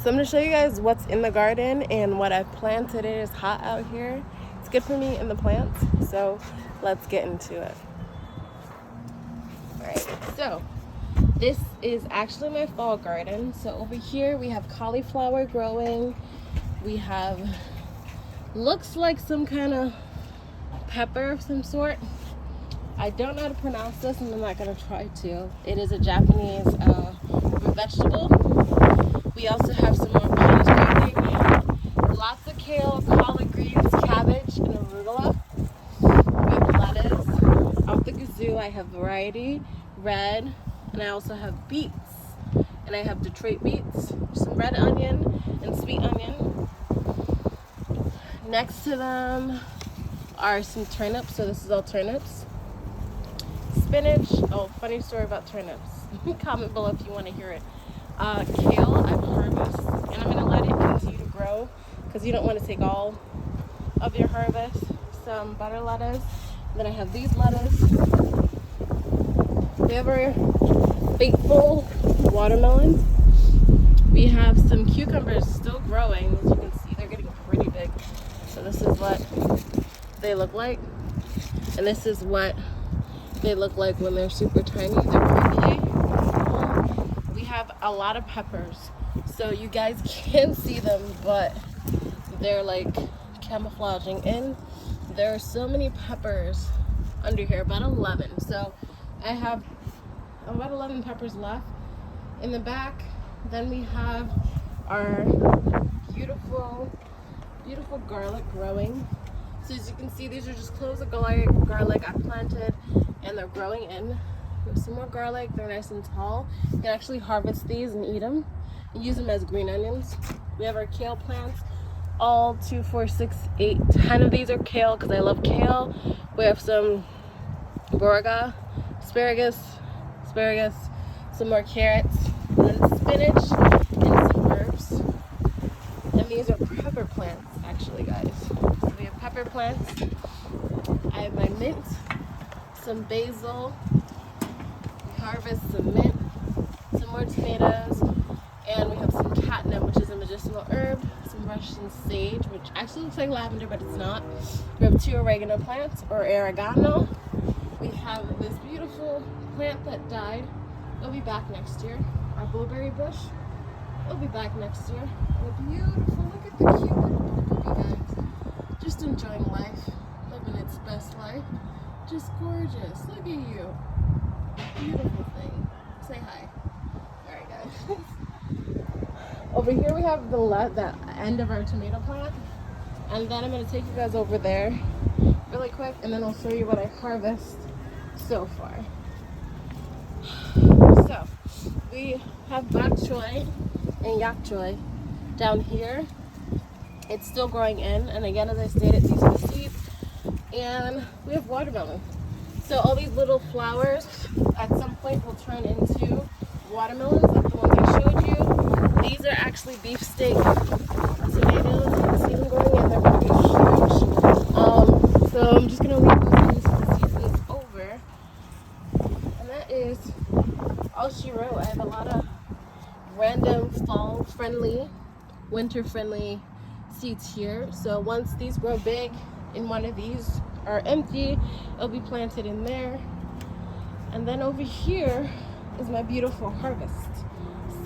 So I'm going to show you guys what's in the garden and what I've planted. It is hot out here. It's good for me and the plants. So let's get into it. Alright, so this is actually my fall garden. So over here we have cauliflower growing. We have, looks like some kind of pepper of some sort. I don't know how to pronounce this and I'm not going to try to. It is a Japanese vegetable. We also have some more beans growing. Lots of kale, collard greens, cabbage, and arugula. We have lettuce. Out the kazoo, I have variety, red, and I also have beets. And I have Detroit beets, some red onion, and sweet onion. Next to them are some turnips, so this is all turnips. Spinach. Oh, funny story about turnips. Comment below if you want to hear it. Kale, I've harvested, and I'm going to let it continue to grow because you don't want to take all of your harvest. Some butter lettuce. Then I have these lettuce. We have our faithful watermelons. We have some cucumbers still growing. As you can see, they're getting pretty big. So this is what they look like. And this is what they look like when they're super tiny. They're prickly. We have a lot of peppers. So you guys can't see them, but they're like camouflaging in. There are so many peppers under here, about 11. So I have about 11 peppers left. In the back, then we have our beautiful garlic growing. So as you can see, these are just cloves of garlic I planted and they're growing in. We have some more garlic, they're nice and tall. You can actually harvest these and eat them and use them as green onions. We have our kale plants, all 2, 4, 6, 8, 10 of these are kale because I love kale. We have some borga, asparagus, some more carrots, and then spinach, and some herbs. And these are pepper plants, actually, guys. So we have pepper plants. I have my mint, some basil. We harvest some mint, some more tomatoes, and we have some catnip, which is a medicinal herb, some Russian sage, which actually looks like lavender, but it's not. We have 2 oregano plants, or oregano. We have this beautiful plant that died. It'll be back next year. Our blueberry bush, it'll be back next year. They're beautiful. Look at the cute little puppy, guys. Just enjoying life, living its best life. Just gorgeous. Look at you. Beautiful thing. Say hi. Alright, guys. Over here we have the end of our tomato plant. And then I'm going to take you guys over there really quick, and then I'll show you what I harvest so far. So, we have bok choy and yak choy down here. It's still growing in, and again, as I stated, these are the seeds. And we have watermelon. So all these little flowers at some point will turn into watermelons, like the ones I showed you. These are actually beefsteak tomatoes. You can see them growing in. They're going to be huge. So I'm just going to leave those so the season is over. And that is all she wrote. I have a lot of random fall-friendly, winter-friendly seeds here. So once these grow big and one of these are empty, it'll be planted in there. And then over here is my beautiful harvest.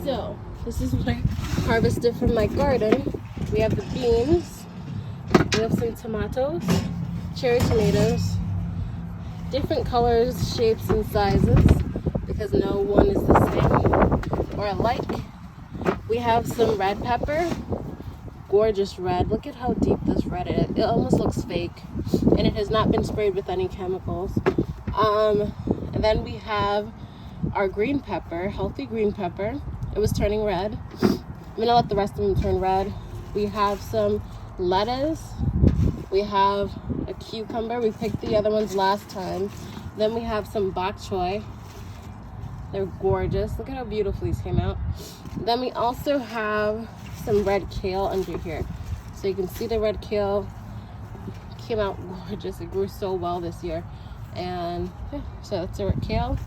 So this is what I harvested from my garden. We have the beans, we have some tomatoes, cherry tomatoes, different colors, shapes, and sizes because no one is the same or alike. We have some red pepper, gorgeous red. Look at how deep this red is. It almost looks fake, and it has not been sprayed with any chemicals. And then we have our green pepper, healthy green pepper. It was turning red. I'm gonna let the rest of them turn red. We have some lettuce. We have a cucumber. We picked the other ones last time. Then we have some bok choy. They're gorgeous. Look at how beautiful these came out. Then we also have some red kale under here. So you can see the red kale came out gorgeous. It grew so well this year. And yeah, so that's our kale.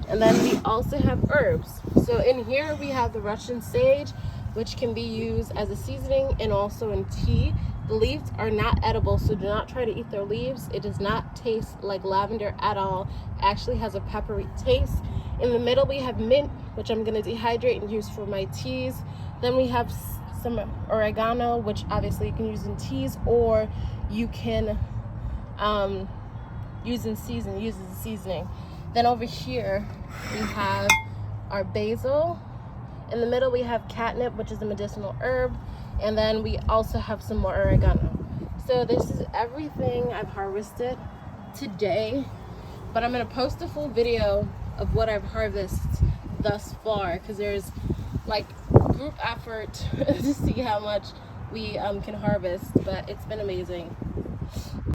And then we also have herbs. So in here we have the Russian sage, which can be used as a seasoning and also in tea. The leaves are not edible, so do not try to eat their leaves. It does not taste like lavender at all. It actually has a peppery taste. In the middle we have mint, which I'm going to dehydrate and use for my teas. Then we have some oregano, which obviously you can use in teas, or you can use as a seasoning. Then over here we have our basil. In the middle we have catnip, which is a medicinal herb, and then we also have some more oregano. So this is everything I've harvested today, but I'm going to post a full video of what I've harvested thus far, because there's like group effort to see how much we can harvest, but it's been amazing.